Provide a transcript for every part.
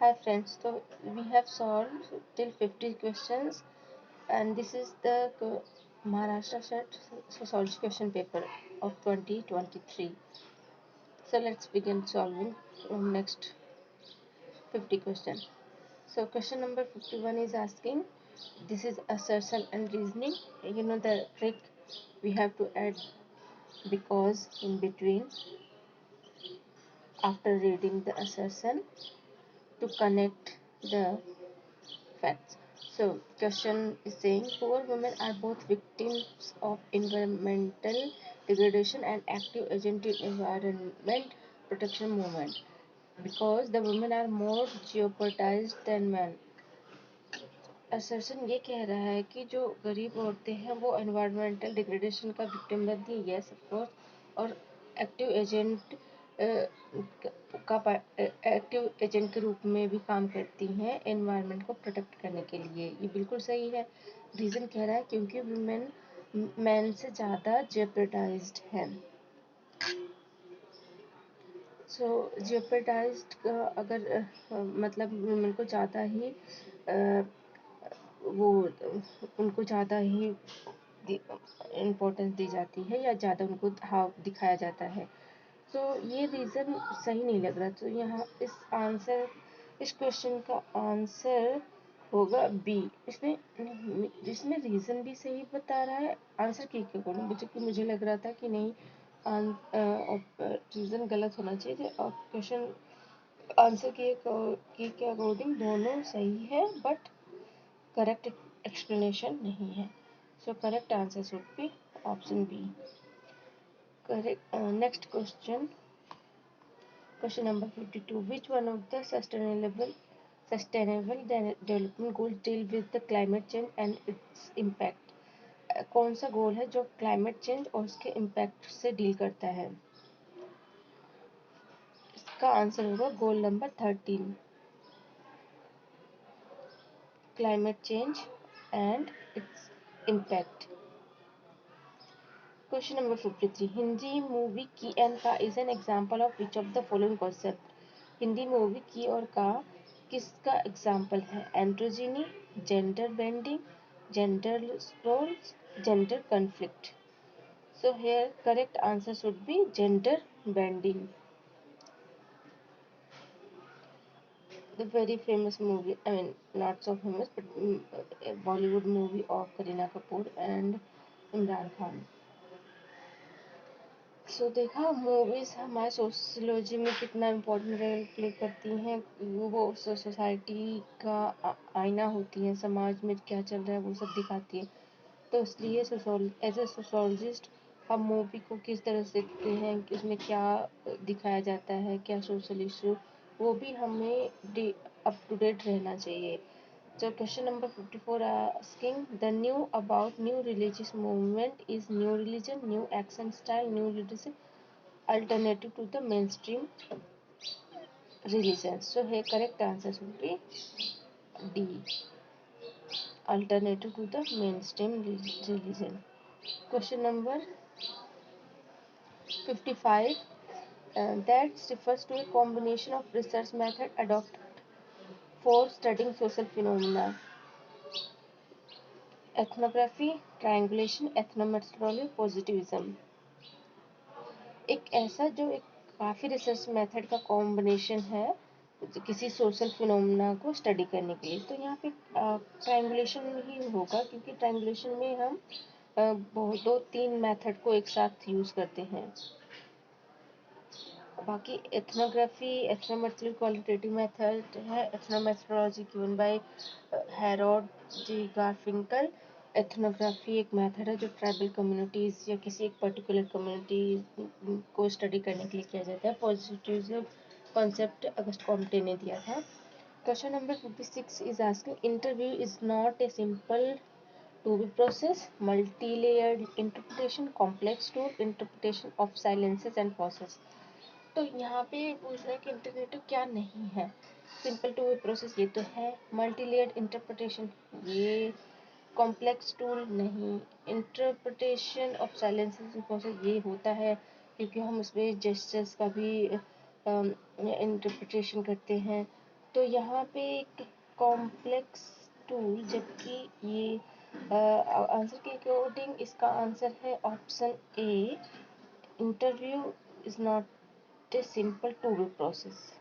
Hi friends, so we have solved till 50 questions and this is the Maharashtra State Sociology question paper of 2023. So let's begin solving next 50 questions. So question number 51 is asking, this is assertion and reasoning. You know the trick, we have to add because in between after reading the assertion to connect the facts. So, question is saying poor women are both victims of environmental degradation and active agent in environment protection movement because the women are more jeopardized than men. Assertion ये कह रहा है कि जो गरीब औरतें हैं वो एनवायरमेंटल डिग्रेडेशन का विक्टिम बनती है, यस ऑफ कोर्स, और एक्टिव एजेंट एक्टिव एजेंट के रूप में भी काम करती हैं एनवायरनमेंट को प्रोटेक्ट करने के लिए। ये बिल्कुल सही है। रीज़न कह रहा है क्योंकि वुमेन मैन से ज़्यादा जेपरडाइज्ड है। सो जेपरडाइज्ड का अगर मतलब वुमेन को ज़्यादा ही वो उनको ज़्यादा ही इम्पोर्टेंस दी जाती है या ज़्यादा उनको हाव दिखाया जाता है। तो ये रीज़न सही नहीं लग रहा। तो यहाँ इस क्वेश्चन का आंसर होगा बी। इसमें रीज़न भी सही बता रहा है आंसर की अकॉर्डिंग, मुझे लग रहा था कि नहीं रीज़न गलत होना चाहिए और क्वेश्चन आंसर के अकॉर्डिंग दोनों सही है बट करेक्ट एक्सप्लेनेशन नहीं है। So correct answer should be option B. Correct. Next question. Question number 52. Which one of the sustainable development goals deal with the climate change and its impact? कौन सा गोल है जो climate change और उसके impact से deal करता है? इसका आंसर होगा goal number 13, climate change and it's impact. Question number 53. Hindi movie Ki and Ka is an example of which of the following concept? Hindi movie Ki और का किसका एग्जाम्पल है? Androgyny, gender bending, gender roles, gender conflict. So here correct answer should be gender bending. The very famous movie, I mean not so famous but a Bollywood movie of Kareena Kapoor and Imran Khan. सो देखा movies हमारे sociology में कितना important role play करती हैं। वो society का आईना होती हैं, समाज में क्या चल रहा है वो सब दिखाती है। तो इसलिए एज ए सोशोलॉजिस्ट हम मूवी को किस तरह से देखते हैं कि उसमें क्या दिखाया जाता है, क्या सोशल इशू, वो भी हमें अप टू डेट रहना चाहिए। So question number 54 asking the new about new religious movement is new religion, new action style, new leadership, alternative to the mainstream religion. So here correct answer should be D, alternative to the mainstream religion. Question number 55 that refers to a combination of research method adopted for studying social phenomena. Ethnography, triangulation, ethnomethodology, positivism. एक ऐसा जो एक काफ़ी research method का combination है किसी social phenomena को study करने के लिए। तो यहाँ पे ट्रायंगुलेशन ही होगा क्योंकि ट्रायंगुलेशन में हम दो तीन मेथड को एक साथ यूज़ करते हैं। बाकी एथनोग्राफी, एथनोमेट्रोलॉजी क्वालिटेटिव मेथड है। Ethnomethodology given by Harold G Garfinkel. Ethnography एक मेथड है जो ट्राइबल कम्युनिटीज़ या किसी एक पर्टिकुलर कम्युनिटी को स्टडी करने के लिए किया जाता है। पॉजिटिविज्म कॉन्सेप्ट अगस्त कॉम्टे ने दिया था। Question number 56 is asking interview is not a simple to be process, multi layered interpretation, complex tool, interpretation of silences and pauses. तो यहाँ पे पूछ रहा है कि इंटरनेटिव क्या नहीं है। सिंपल टू वे प्रोसेस ये तो है, मल्टी लेयर्ड इंटरप्रिटेशन ये, कॉम्प्लेक्स टूल नहीं, इंटरप्रिटेशन ऑफ साइलेंसेस प्रोसेस ये होता है क्योंकि हम उसमें जेस्चर्स का भी इंटरप्रिटेशन करते हैं। तो यहाँ पे एक कॉम्प्लेक्स टूल, जबकि ये आंसर के अकॉर्डिंग इसका आंसर है option A, interview is not a simple tool process.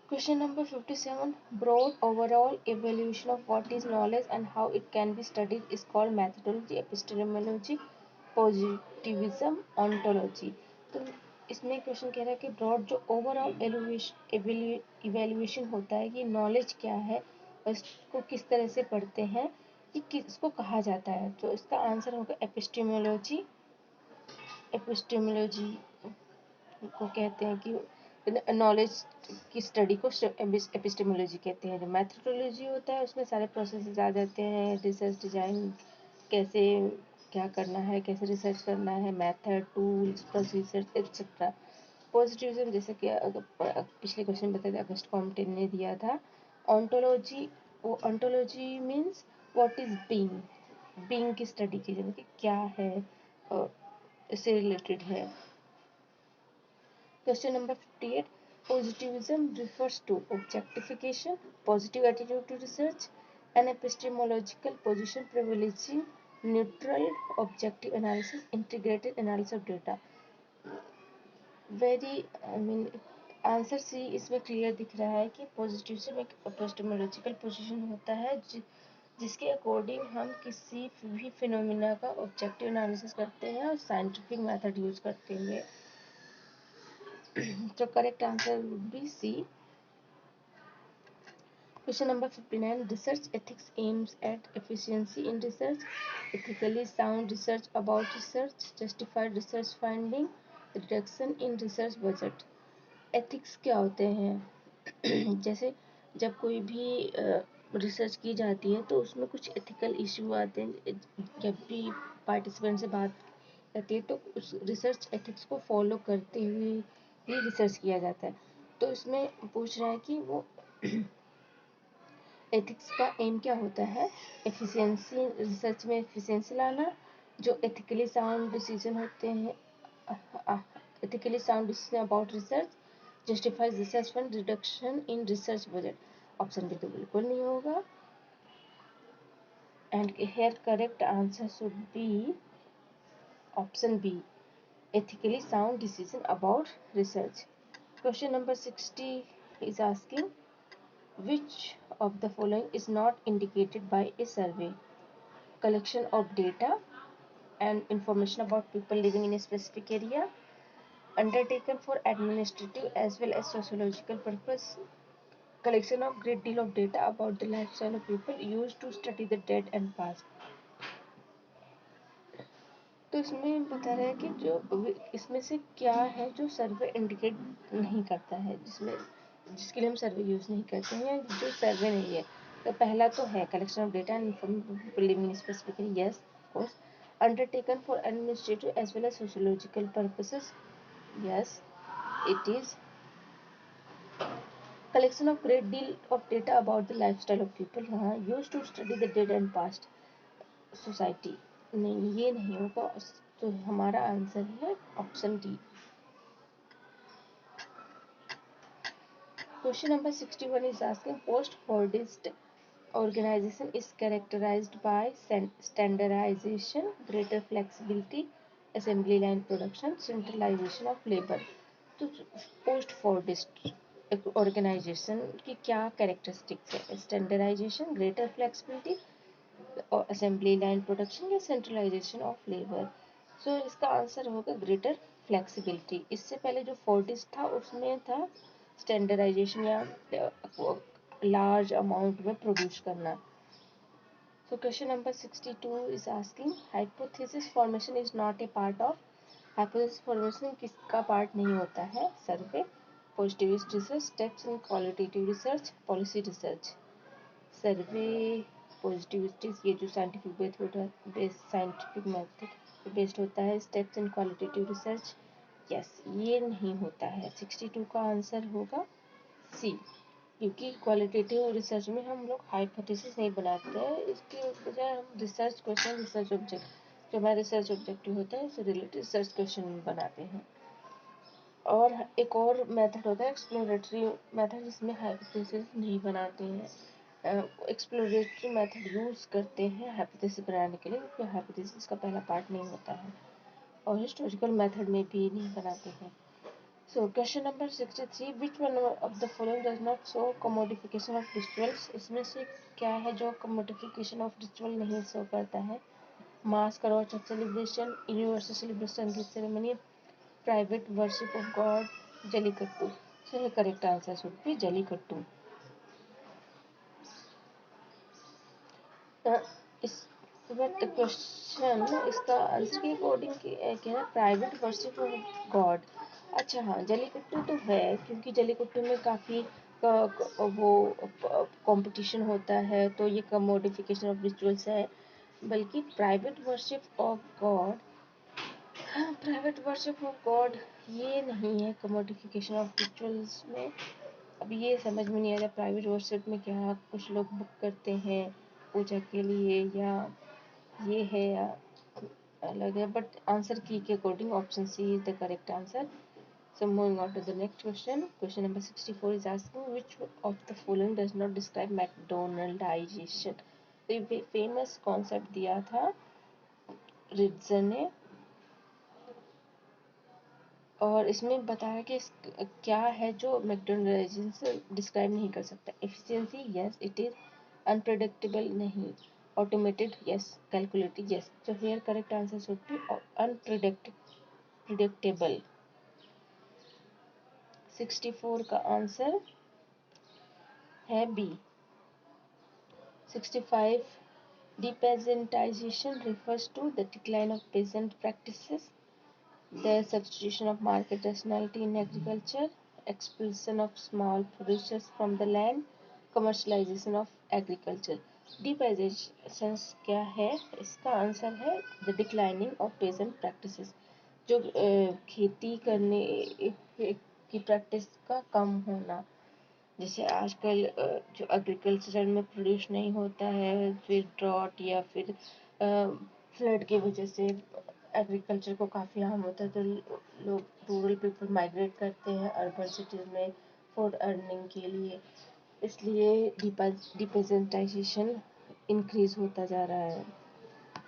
Question number 57. Broad overall evaluation of what is knowledge and how it can be studied is called methodology, epistemology, positivism, ontology. तो इसमें question कह रहा है कि broad जो overall evaluation होता है कि नॉलेज क्या है और इसको किस तरह से पढ़ते हैं, ये किसको कहा जाता है, तो इसका आंसर होगा एपिस्टेमोलॉजी। एपिस्टेमोलॉजी को कहते हैं कि नॉलेज की स्टडी को एपिस्टेमोलॉजी कहते हैं। जो मैथोडोलॉजी होता है उसमें सारे प्रोसेसेस आ जाते हैं, रिसर्च डिजाइन, कैसे क्या करना है, कैसे रिसर्च करना है, method, tools, procedures etcetera. Positivism जैसे कि पिछले क्वेश्चन बताया था, अगस्त कॉम्पटेन ने दिया था। ऑन्टोलॉजी, वो ontology means what is being की स्टडी की जाती है, क्या है, इससे रिलेटेड है। Question number 58. Positivism refers to objectification, positive attitude to research, an epistemological position privileging neutral, objective analysis, integrated analysis of data. Answer C इसमें क्लियर दिख रहा है कि पॉजिटिविज्म एक एपिस्टेमोलॉजिकल पोजीशन होता है जिसके अकॉर्डिंग हम किसी भी फिनोमिना का ऑब्जेक्टिव एनालिसिस करते हैं और साइंटिफिक मेथड यूज करते हुए। So correct answer would be C. Question number 59. Research ethics aims at efficiency in research, ethically sound research about research, justified research finding, reduction in research budget. Ethics क्या होते हैं? जैसे जब कोई भी research की जाती है तो उसमें कुछ एथिकल इशू आते हैं। जब भी पार्टिसिपेंट से बात करती है तो उस रिसर्च एथिक्स को फॉलो करते हुए ही रिसर्च किया जाता है। तो इसमें पूछ रहा है कि वो एथिक्स का एम क्या होता है। एफिशिएंसी, रिसर्च में एफिशिएंसी लाना, जो एथिकली साउंड डिसीजन होते हैं, ethically sound decision about research, justifies research fund, reduction in research budget. Option B तो बिल्कुल नहीं होगा। And here correct answer should be option B, ethically sound decision about research. Question number 60 is asking which of the following is not indicated by a survey? Collection of data and information about people living in a specific area, undertaken for administrative as well as sociological purpose, collection of great deal of data about the lifestyle of people used to study the dead and past. तो इसमें बता रहा है कि जो इसमें से क्या है जो सर्वे इंडिकेट नहीं करता है, जिसके लिए हम सर्वे यूज नहीं करते हैं, जो सर्वे नहीं है। तो पहला तो है collection of data and information living in specific area, yes of course. Undertaken for administrative as well as sociological purposes, yes it is. Collection of great deal of data about the lifestyle of people, हाँ। Used to study the dead and past society, नहीं, ये नहीं होगा। तो हमारा answer है option D. Question number 61 is asking post-Fordist organization is characterized by standardization, greater flexibility, assembly line production, centralization of labor. तो post-Fordist organisation की क्या कैरेक्टरिस्टिक्स है? स्टैंडर्डाइजेशन, ग्रेटर फ्लेक्सिबिलिटी और असेंबली लाइन प्रोडक्शन या सेंट्रलाइजेशन ऑफ लेबर। सो इसका answer होगा greater flexibility. इससे पहले जो फोर्टिस था उसमें था स्टैंडर्डाइजेशन या लार्ज अमाउंट में प्रोड्यूस करना। So question number 62 is asking hypothesis formation is not a part of. Hypothesis formation किसका पार्ट नहीं होता है? Survey, positivist research, steps in qualitative research, policy research. Survey, positivistic ये जो साइंटिफिक मेथड बेस्ड होता है, steps in qualitative research, yes ये नहीं होता है। 62 का आंसर होगा सी, क्योंकि क्वालिटेटिव रिसर्च में हम लोग हाइपोथेसिस नहीं बनाते हैं, इसके बजाय हम रिसर्च क्वेश्चन, रिसर्च ऑब्जेक्ट जो हमारा रिसर्च ऑब्जेक्टिव होता है उससे रिलेटेड रिसर्च क्वेश्चन बनाते हैं। और एक और मेथड होता है एक्सप्लोरेटरी मेथड, जिसमें हाइपोथेसिस नहीं बनाते हैं। एक्सप्लोरेटरी मेथड यूज़ करते हैं हाइपोथेसिस बनाने के लिए, क्योंकि हाइपोथेसिस का पहला पार्ट नहीं होता है, और हिस्टोरिकल मेथड में भी नहीं बनाते हैं। So question number 63, which one of the following does not show commodification of rituals? इसमें से क्या है जो कमोडिफिकेशन ऑफ रिचुअल नहीं शो करता है? मास करो church celebration, universal celebration ceremony, private worship of God, Jallikattu. So ये correct answer should be Jallikattu. इस बट क्वेश्चन इसका आंसर के अकॉर्डिंग क्या है, प्राइवेट वर्शिप ऑफ गॉड। अच्छा हाँ, जलीकट्टू तो है, क्योंकि जलीकट्टू में काफ़ी वो कंपटीशन होता है, तो ये कमोडिफिकेशन ऑफ रिचुअल्स है। बल्कि प्राइवेट वर्शिप ऑफ गॉड, हाँ प्राइवेट वर्शिप ऑफ गॉड ये नहीं है कमोडिफिकेशन ऑफ रिचुअल्स में। अब ये समझ में नहीं आ रहा प्राइवेट वर्शिप में क्या कुछ लोग बुक करते हैं पूजा के लिए, या ये है या अलग है, बट आंसर की के according option C is the correct answer. So moving on to the next question. Question number 64 is asking which of the following does not describe McDonaldization? तो ये फेमस कॉन्सेप्ट दिया था रिट्जर ने, और इसमें बताया कि क्या है जो मैकडोनल्डाइजेशन से डिस्क्राइब नहीं कर सकता। Efficiency yes it is, unpredictable नहीं, ऑटोमेटेड यस, कैलकुलेटेड यस। तो here correct answer should B unpredictable. 64 का आंसर है B. 65, depeasantization refers to the decline of peasant practices, the substitution of market rationality in agriculture, expulsion of small producers from the land, commercialization of agriculture. Depeasation क्या है? इसका answer है the declining of peasant practices, जो खेती करने की practice का कम होना। जैसे आजकल जो एग्रीकल्चर में प्रोड्यूस नहीं होता है, फिर ड्रॉट या फिर फ्लड की वजह से एग्रीकल्चर को काफ़ी हार्म होता है, तो लोग रूरल पीपल माइग्रेट करते हैं अर्बन सिटीज़ में फॉर अर्निंग के लिए, इसलिए डिपेजेंटाइजेशन इंक्रीज होता जा रहा है।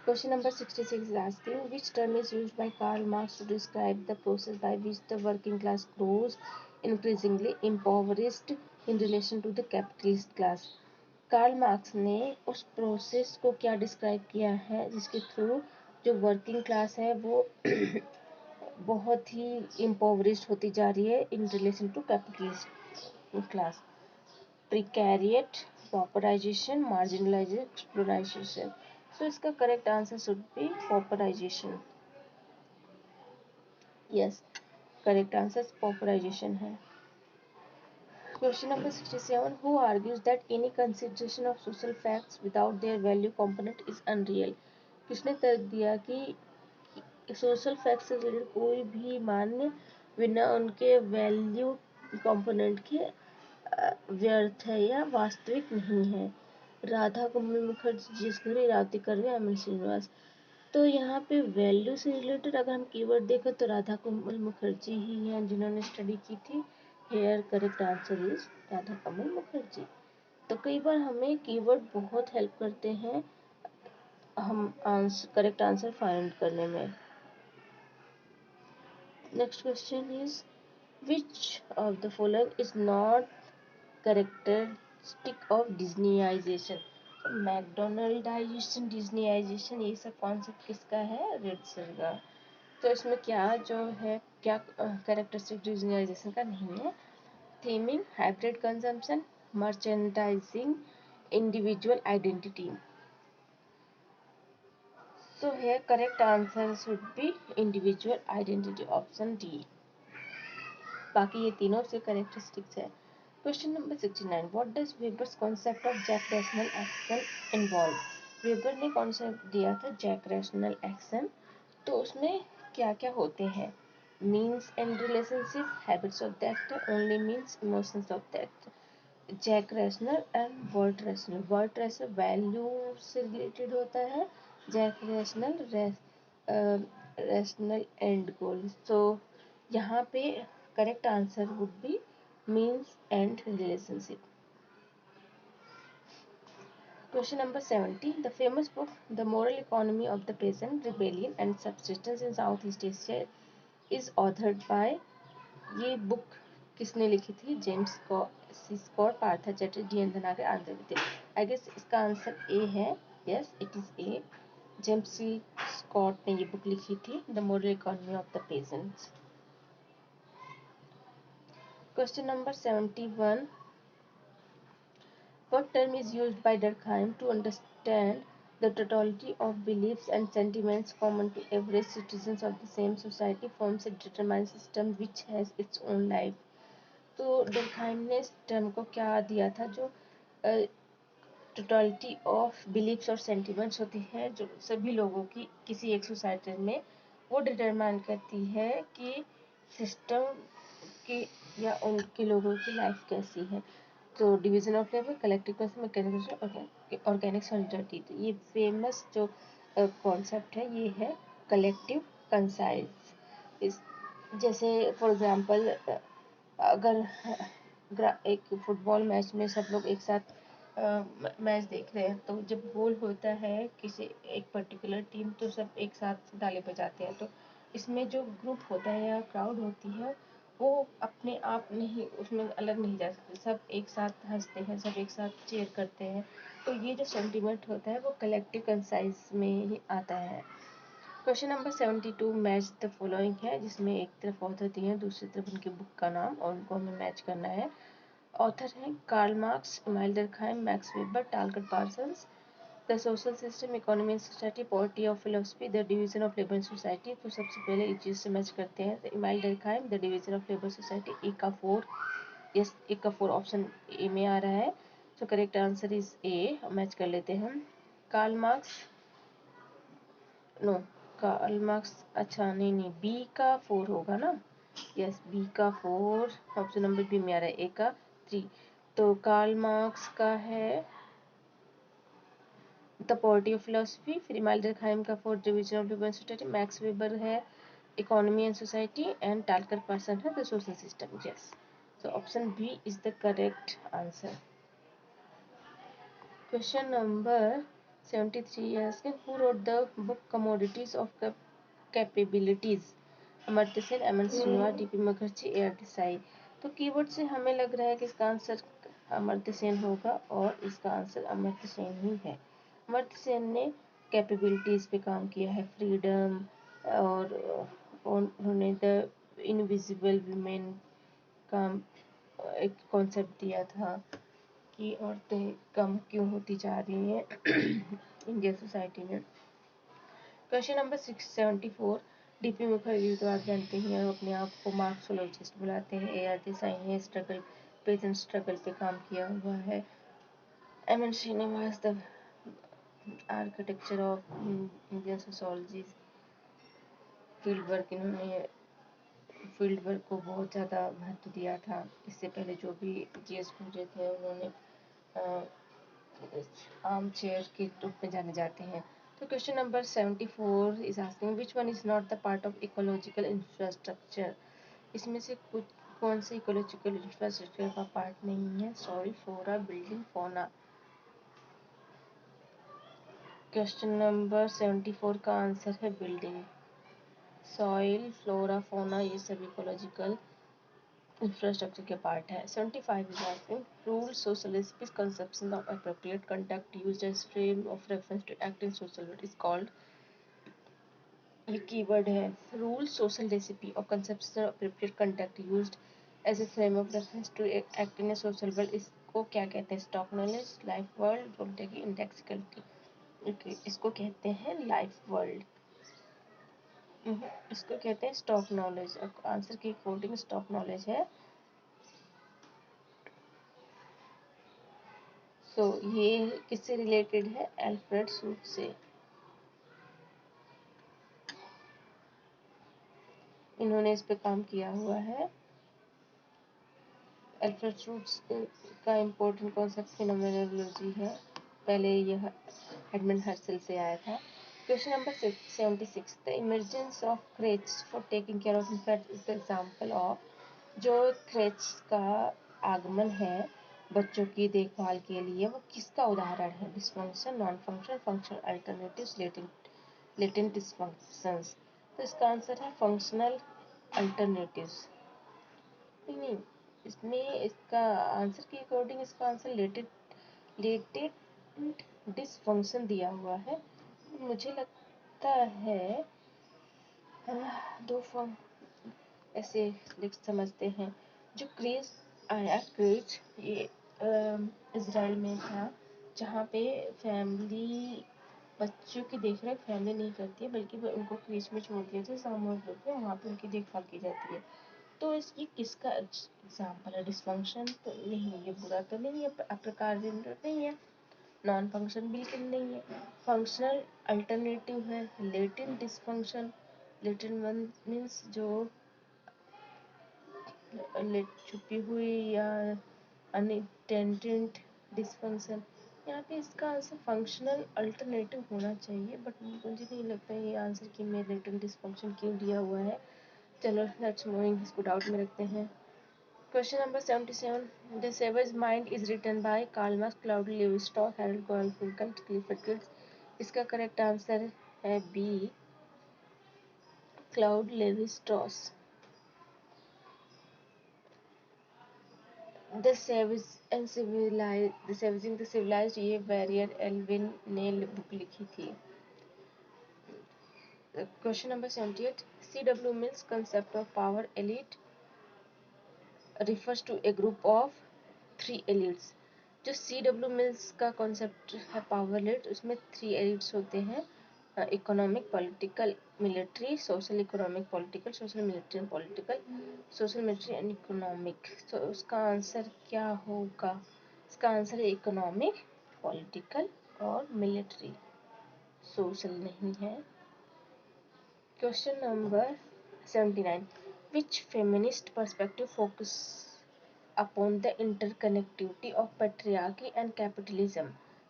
Question number 66 is asking which term is used by Karl Marx to describe the process by which the working class grows increasingly impoverished in relation to the capitalist class? Karl Marx ने उस process को क्या describe किया है जिसके through जो working class है वो बहुत ही इम्पोवरिस्ड होती जा रही है in relation to capitalist class? Precariat, pauperization, marginalization, explorization. So इसका correct answer should be pauperization. Yes, correct answer pauperization है। Question number 67, who argues that any consideration of social facts without their value component is unreal? किसने तर्क दिया कि social facts से related कोई भी मान्य बिना उनके वैल्यू कंपोनेंट के व्यर्थ है या वास्तविक नहीं है? राधा कमल मुखर्जी, जिस घरे रावती करवे, अमन श्रीनिवास। तो यहाँ पे वैल्यू से रिलेटेड अगर हम कीवर्ड देखें तो राधा कमल मुखर्जी ही हैं जिन्होंने स्टडी की थी। Here correct answer is Radha Kamal Mukherjee. तो कई बार हमें कीवर्ड बहुत हेल्प करते हैं हम करेक्ट आंसर फाइंड करने में। Next question is which of the following is not characteristic of Disneyization? McDonaldization, Disneyization, ये सब कॉन्सेप्ट किसका है? रिट्जर का। तो इसमें क्या जो है क्या कैरेक्टरिस्टिक डिज्नीआइजेशन का नहीं है? Theming, hybrid consumption, merchandising, individual identity. So here correct answer should be individual identity, option D. बाकी ये तीनों से कैरेक्टरिस्टिक्स है। Question number 69, what does Weber's concept of zweck rational action involve? Weber ने कॉन्सेप्ट दिया था जैक रैशनल एक्शन, तो उसमें क्या क्या होते हैं? Means and relationship, habits of the actor, only means, emotions of the actor. Zweck rational and wert rational. Wert rational value से रिलेटेड होता है, zweck rational rational and goal. तो यहाँ पे correct answer would be means and relationship. Question number 70. The famous book The Moral Economy of the Peasant, Rebellion and Subsistence in Southeast Asia is authored by. ये book किसने लिखी थी? James Scott, Partha Chatterjee and Dhanagare आंध्र। I guess इसका answer A है। Yes it is A. James Scott ने ये book लिखी थी, the moral economy of the peasants. Question number 71. What term is used by Durkheim to understand the totality of beliefs and sentiments common to average citizens of the same society forms a determined system which has its own life? तो डुरखाइम ने इस term को क्या दिया था? जो totality of beliefs और sentiments होती हैं जो सभी लोगों की किसी एक सोसाइटी में, वो डिटरमाइन करती है कि सिस्टम की या उनके लोगों की लाइफ कैसी है। तो division of labour, collective concept, mechanism, organic solidarity. तो ये फेमस जो कॉन्सेप्ट है ये है कलेक्टिव कंसाइज। जैसे फॉर एग्जांपल अगर एक फुटबॉल मैच में सब लोग एक साथ मैच देख रहे हैं, तो जब गोल होता है किसी एक पर्टिकुलर टीम तो सब एक साथ ताली बजाते हैं। तो इसमें जो ग्रुप होता है या क्राउड होती है वो अपने आप नहीं, उसमें अलग नहीं जा सकते, सब एक साथ हंसते हैं, सब एक साथ चीयर करते हैं। तो ये जो सेंटिमेंट होता है वो कलेक्टिव कंसाइज में ही आता है। Question number 72 match the following है, जिसमें एक तरफ ऑथर दिए हैं, दूसरी तरफ उनकी बुक का नाम, और उनको हमें मैच करना है। ऑथर हैं Karl Marx, Emile Durkheim, Max Weber, Talcott Parsons. The social system, economy and society, poverty of philosophy, the division of labour society. तो सबसे पहले इस चीज से मैच करते हैं। Emile Durkheim, the division of labour society, A का 4। Yes ए का 4 ऑप्शन ए में आ रहा है। तो correct answer is A. Match कर लेते हैं हम। Karl Marx, no Karl Marx, अच्छा नहीं बी का 4 होगा ना। यस बी का 4 ऑप्शन नंबर बी में आ रहा है, ए का 3। तो कार्ल मार्क्स का है द पॉवर्टी ऑफ फिलोसफी, फिर इमाइल डर्कहाइम का 4 division of labour society, Max Weber है economy and society, and Talcott Parsons है the social system. Yes so option B is the correct answer. Question number 73 is asking who wrote the book Commodities of Capabilities? Amartya Sen, M N Srinivas, D P Mukherjee, A R Desai. तो keyword से हमें लग रहा है कि इसका answer Amartya Sen होगा, और इसका आंसर अमर्त्य सेन ही है। अमर्त्य सेन ने कैपेबिलिटीज पे काम किया है, फ्रीडम, और उन्होंने द इनविजिबल वुमेन का एक कॉन्सेप्ट दिया था कि औरतें कम क्यों होती जा रही हैं इंडियन सोसाइटी में। क्वेश्चन नंबर 674 डीपी मुखर्जी तो आप जानते ही हैं, अपने आप को मार्क्सोलॉजिस्ट बुलाते हैं। ए आर देसाई ने स्ट्रगल, पेजेंट स्ट्रगल पे काम किया हुआ है। M N Srinivas the architecture of Indian sociology, field work, इन्होंने फील्ड वर्क को बहुत ज़्यादा महत्व दिया था। इससे पहले जो भी जीएस पूजे थे उन्होंने आर्म चेयर के रूप में जाने जाते हैं। तो question number 74 is asking which one is not the part of ecological infrastructure? इसमें से कुछ कौन से इकोलॉजिकल इंफ्रास्ट्रक्चर का पार्ट नहीं है? Soil, flora, building, fauna. Question number 74 का आंसर है बिल्डिंग। सॉइल, फ्लोरा, फौना ये सब इकोलॉजिकल इंफ्रास्ट्रक्चर के पार्ट है। 75 is asking rule social recipes conception of appropriate conduct used as frame of reference to act in social world is called। ये keyword है rule, social recipe और conception of appropriate conduct used as a frame of reference to act in a social world, इसको क्या कहते हैं? Stock knowledge, life world, probability, indexicality. इसको कहते हैं लाइफ वर्ल्ड। इसको कहते हैं स्टॉक नॉलेज। आंसर की कोडिंग स्टॉक नॉलेज है। तो ये किससे रिलेटेड है? एल्फ्रेड सूट से। इन्होंने इस पे काम किया हुआ है। एल्फ्रेड सूट्स का इम्पोर्टेंट कॉन्सेप्ट फिनोमेनोलॉजी है। पहले यह एडमंड हर्सल से आया था। Question number 76 the emergence of creche for taking care of infect is the example of. जो क्रेच का आगमन है बच्चों की देखभाल के लिए, वो किसका उदाहरण है? Dysfunction, non function, functional alternatives, latent dysfunctions. तो इसका आंसर है फंक्शनल अल्टरनेटिव्स। नहीं, इसमें इसका आंसर के अकॉर्डिंग इसका आंसर लेटेंट डिस्फंक्शन दिया हुआ है। मुझे लगता है दो फंक्शन ऐसे लिख समझते हैं। जो क्रेज आया, क्रेज ये इज़राइल में था, जहाँ पे फैमिली बच्चों की देखरेख फैमिली नहीं करती है, बल्कि उनको क्रेज में छोड़ दिया जाता है सामूहिक रूप में, वहाँ पे उनकी देखभाल की जाती है। तो ये किसका एग्जाम्पल है? डिस्फंक्शन तो नहीं, ये बुरा तो नहीं है, अप्रकार्य नहीं है, नॉन फंक्शन बिल्कुल नहीं है, फंक्शनल अल्टरनेटिव है, लेटेंट डिस्फंक्शन। लेटेंट मीन्स जो छुपी हुई या अनइंटेंडेड डिस्फंक्शन। यहाँ पे इसका आंसर फंक्शनल अल्टरनेटिव होना चाहिए, बट मुझे नहीं लगता ये आंसर कि में लेटेंट डिस्फंक्शन क्यों दिया हुआ है। चलो लेट्स मूविंग, इसको डाउट में रखते हैं। क्वेश्चन नंबर 77, द सेवर्स mind is written by Karl Marx, Claude Levi Strauss, Harold Garfinkel, Clifford Geertz. इसका करेक्ट आंसर है B, Claude Levi Strauss. The savage and civilize, the savaging the civilized, ये Verrier Elwin ने book लिखी थी। Question number 78, C.W. Mill's concept of power elite refers to a group of 3 elites। जो C.W. Mills का concept है power elite, उसमें 3 elites होते हैं, economic, political, military, social, economic, political, social, military and political, social, military and economic. तो उसका answer क्या होगा? इसका आंसर है इकोनॉमिक, पॉलिटिकल और मिलिट्री, सोशल नहीं है। Question number 79, which feminist perspective focus upon the interconnectivity of patriarchy and capitalism?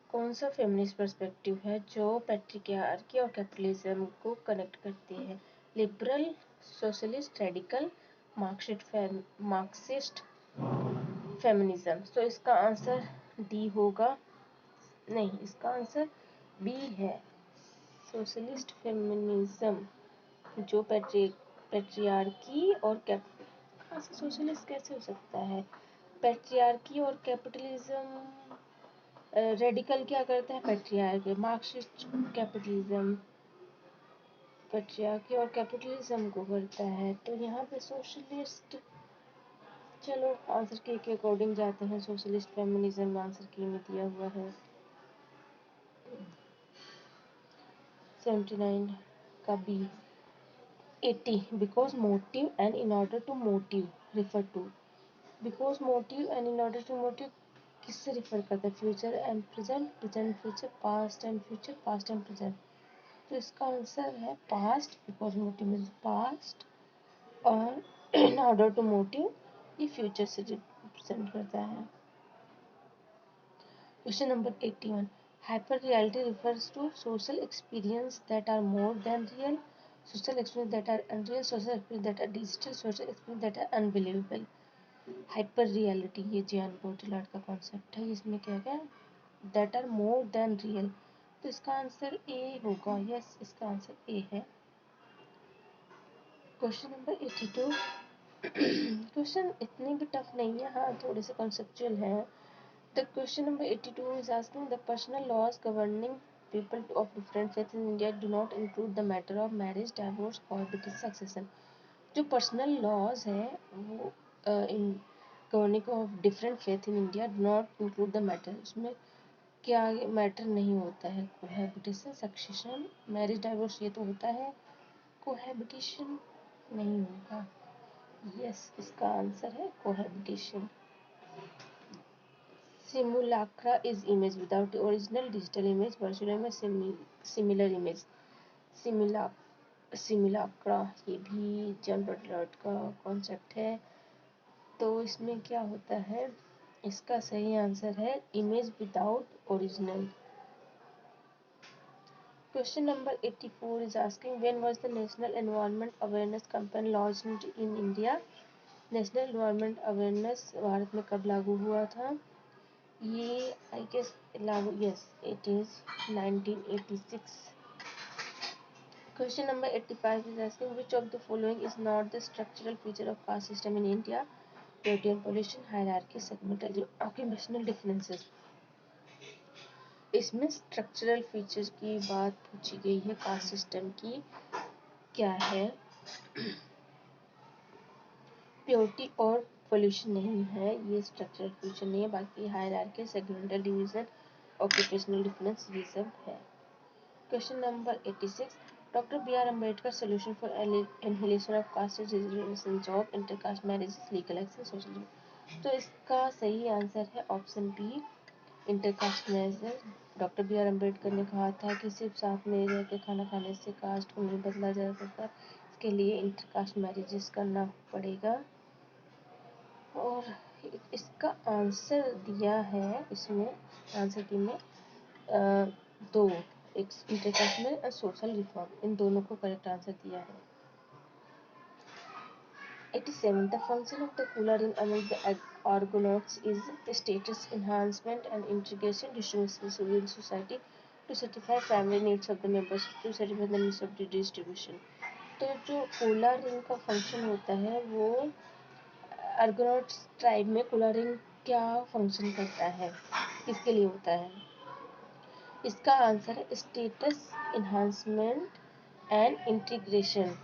कौन सा फेमिनिस्ट पर्सपेक्टिव है जो पैट्रियार्की और कैपिटलिज्म को कनेक्ट करती है? Liberal, socialist, radical, Marxist feminism. तो इसका आंसर डी होगा। नहीं, इसका आंसर बी है, सोशलिस्ट फेमिनिज्म। जो पैट्रियार्की और सोशलिस्ट कैसे हो सकता है? पैट्रियार्की और कैपिटलिज्म, रेडिकल क्या करता है? पैट्रियार्की, मार्क्सिस्ट कैपिटलिज्म पैट्रियार्की और कैपिटलिज्म को करता है, तो यहाँ पे सोशलिस्ट। चलो आंसर के अकॉर्डिंग जाते हैं, सोशलिस्ट फेमिनिज्म आंसर की में दिया हुआ है। 79 का B. 80, because motive and in order to motive refer to. Because motive and in order to motive किससे रिफर करता है? Future and present, present future, past and future, past and present. तो इसका आंसर है past, because motive means past, और in order to motive ये future से represent करता है। Question number 81, hyper reality refers to social experience that are more than real, social experience that are unreal, social experience that are digital, social experience that are unbelievable। Hyper reality ये Jean Baudrillard का concept है, इसमें क्या क्या that are more than real, तो इसका answer ए होगा। Yes, इसका आंसर ए है। क्वेश्चन नंबर 82, क्वेश्चन इतने भी टफ नहीं है, हाँ थोड़े से कॉन्सेप्चुअल हैं। The question number 82 is asking the personal laws governing people of different faiths in India do not include the matter of marriage, divorce, cohabitation, succession। जो पर्सनल लॉज हैं वो in governing of different faith in India do not include the matter, उसमें क्या matter नहीं होता है? Cohabitation, succession, marriage, divorce ये तो होता है, कोहैबिटेशन नहीं होगा। यस, इसका आंसर है cohabitation. Simulacra is image without original, digital image, virtual image, similar image. Simulacra ये भी जॉन बटलर्ड का कॉन्सेप्ट है। तो इसमें क्या होता है? इसका सही आंसर है image without original. Question number 84 is asking when was the National Environment Awareness Campaign launched in India? National environment awareness Bharat में कब लागू हुआ था? ये आई गेस लागू, yes it is 1986. Question number 85 is asking which of the following is not the structural feature of caste system in India? Purity and pollution, hierarchy, segmental, occupational differences. इसमें structural features की बात पूछी गई है caste system की, क्या है? Purity और पोल्यूशन नहीं है, ये स्ट्रक्चरल फीचर नहीं है. बाकी hierarchy, segmental division, occupational difference ये सब है. Question number 86. Doctor B R Ambedkar solution for annihilation of caste reservation, job, intercaste marriages, legal access, social. तो इसका सही आंसर है option B, intercaste marriages. Doctor B R Ambedkar ने कहा था कि सिर्फ साथ में रह के खाना खाने से कास्ट को नहीं बदला जा सकता, इसके लिए इंटरकास्ट मैरिजेस करना पड़ेगा. और इसका आंसर दिया है, इसमें आंसर की में दो, एक इंटरकास्ट मैरिज और सोशल रिफॉर्म, इन दोनों को करेक्ट आंसर दिया है. 87. The function of the cooler ring among the Argonauts is status enhancement and integration, distribution civil society to satisfy primary needs of the members, to satisfy the needs of the distribution. तो जो cooler ring का function होता है वो आर्गोनॉट्स tribe में cooler ring क्या function करता है, किसके लिए होता है? इसका आंसर है status enhancement and integration.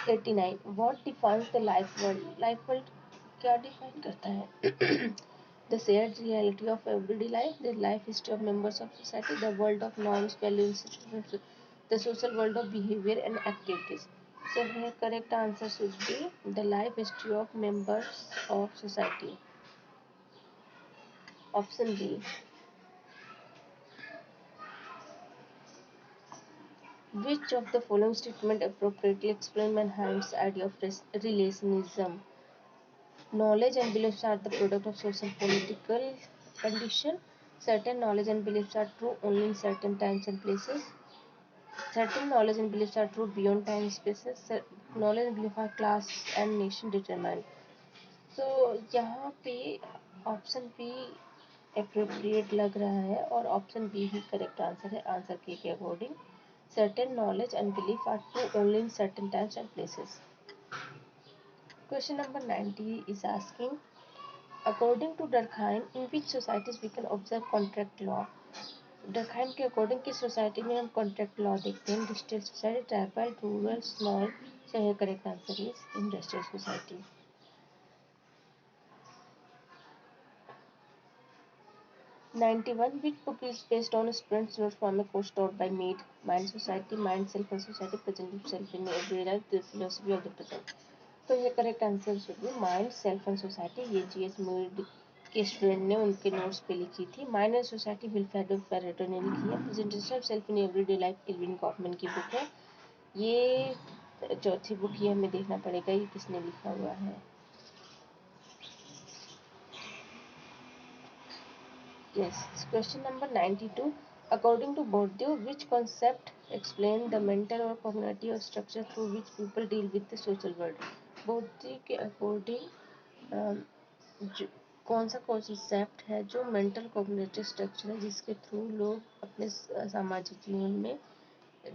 89. What defines the life world? Life world क्या डिफाइन करता है? The shared reality of everyday life, the life history of members of society, the world of norms, values, institutions, the social world of behavior and activities. So here correct answer should be the life history of members of society. Option B. Which of the following statement appropriately explain Mannheim's idea of relationism? Knowledge and beliefs are the product of social political condition. Certain knowledge and beliefs are true only in certain times and places. Certain knowledge and beliefs are true beyond time and spaces. Knowledge and belief are class and nation determined. तो यहाँ पे option be appropriate लग रहा है और option B ही correct answer है, answer के according. Certain knowledge and belief are true only in certain times and places. Question number 90 is asking, according to Durkheim, in which societies we can observe contract law? Durkheim के according किस society में हम contract law देखते हैं? Industrial society, tribal, rural, small. So ये correct answer is industrial society. 91. Which book is based on students' notes from a course taught by Mead? Mind Society, Mind, Self and Society, Present Yourself in Everyday Life, The Philosophy of the Present. तो ये correct answer should be mind, self and society. ये GS Mead के student ने उनके notes पे लिखी थी. Mind and society Vilfredo Pareto ने लिखी है. Presentation of self in everyday life Alvin Goffman की बुक है. ये चौथी बुक, ये हमें देखना पड़ेगा ये किसने लिखा हुआ है. Yes. Question number 92. According to Bourdieu, which concept explain the mental or cognitive structure through which people deal with the social world? Bourdieu के अकॉर्डिंग कौन सा कॉन्सेप्ट है जो मेंटल कॉग्निटिव स्ट्रक्चर है जिसके थ्रू लोग अपने सामाजिक जीवन में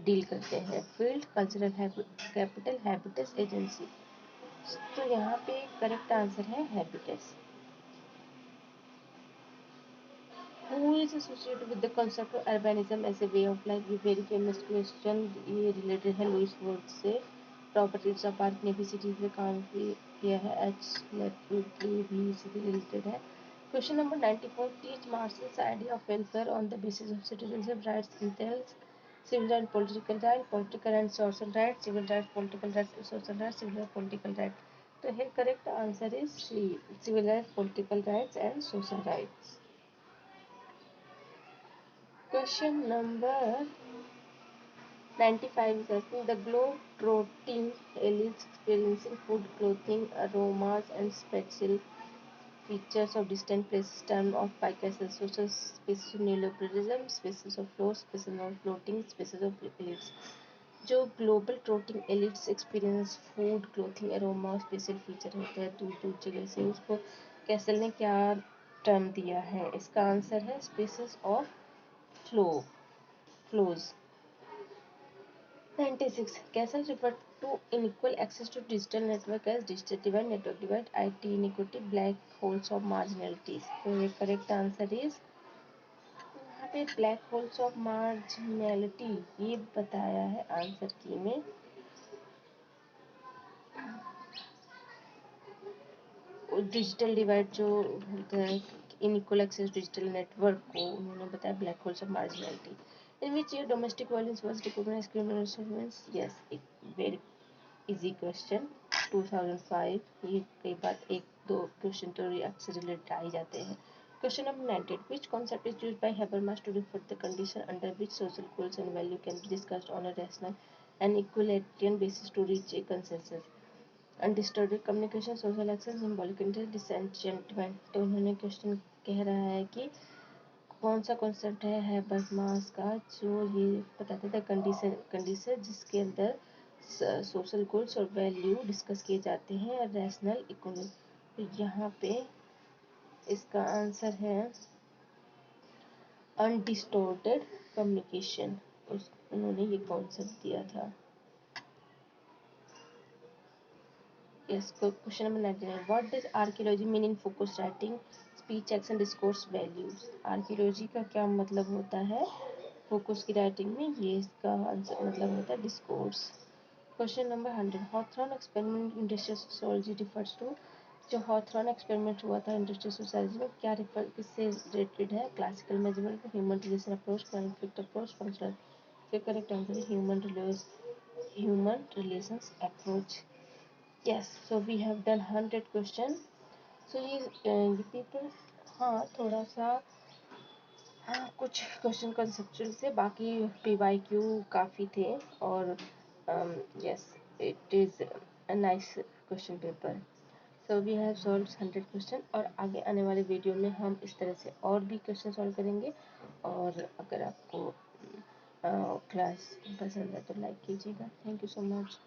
डील करते हैं? Field, cultural capital, habitus, agency. तो यहाँ पे करेक्ट आंसर है habitus. Who is associated with the concept of urbanism as a way of life? ये very famous question, ये related है लुइस वोर्ड से. रॉबर्ट रिचा पार्क ने भी सीरीज में काम किया है. एच लेफ्री भी इसी से रिलेटेड है. Question number 94. Teach Marshall's idea of welfare on the basis of citizenship rights entails civil and political and social rights, civil rights, political rights, and social rights, civil and political rights. तो here correct answer is C, civil rights, political rights, and social rights. Question number 95 is asking, the globe-trotting aliens experiencing food, clothing, aromas, and spatial features of distant places termed of Picasso social spaces of neoliberalism, spaces of floor, spaces of floating, spaces of ellipse. जो global trotting elites experience food clothing aroma special feature होता है दूर दूर जगह से, उसको castle ने क्या टर्म दिया है? इसका आंसर है spaces of flows. 96 Castells refer to unequal access to digital network as digital divide, network divide, IT inequity, black holes of marginalities। तो ये करेक्ट आंसर इज यहाँ पे ब्लैक होल्स ऑफ मार्जिनैलिटी ये बताया है आंसर की में। डिजिटल डिवाइड जो होता है इनइक्वल एक्सेस डिजिटल नेटवर्क को उन्होंने बताया black holes of marginality. In which year domestic violence was recognised criminal offence? Yes, एक वेरी इजी क्वेश्चन 2005। ये कई बार एक दो क्वेश्चन तो रिएक्ट से रिलेटेड आ ही जाते हैं। Question number 19 which concept is used by Habermas to refer the condition under which social goals and value can be discussed on a rational and equalitarian basis to reach a consensus? Undistorted communication, social action, symbolic interest, disenchantment. तो उन्होंने question कह रहा है कि कौन सा concept है Habermas का जो ये बताता था कंडीशन जिसके अंदर सोशल गोल्स और वैल्यू डिस्कस किए जाते हैं रैशनल इकोनॉमी। तो यहाँ पे इसका आंसर है अनडिस्टॉर्टेड कम्युनिकेशन, उन्होंने ये कॉन्सेप्ट दिया था। Yes, question number 99. What does archaeology mean in focus writing? Speech, action, discourse, values. Archaeology का क्या मतलब होता है फोकस की राइटिंग में? ये इसका आंसर मतलब होता है discourse. Question number 100. Hawthorne experiment industrial sociology refers to. जो हॉथरॉन एक्सपेरिमेंट हुआ था इंडस्ट्रियल सोसाइटी में क्या रिफर किससे रिलेटेड है? Classical measurement, human relation approach, conflict approach, functional. तो करेक्ट आंसर है human relations approach. yes so we have done 100 question। so ये पेपर हाँ थोड़ा सा हाँ कुछ क्वेश्चन कंसेप्चुअल से, बाकी PYQ काफ़ी थे और yes it is a nice question paper। so we have solved 100 question और आगे आने वाले वीडियो में हम इस तरह से और भी क्वेश्चन सॉल्व करेंगे। और अगर आपको क्लास पसंद है तो लाइक कीजिएगा। Thank you so much.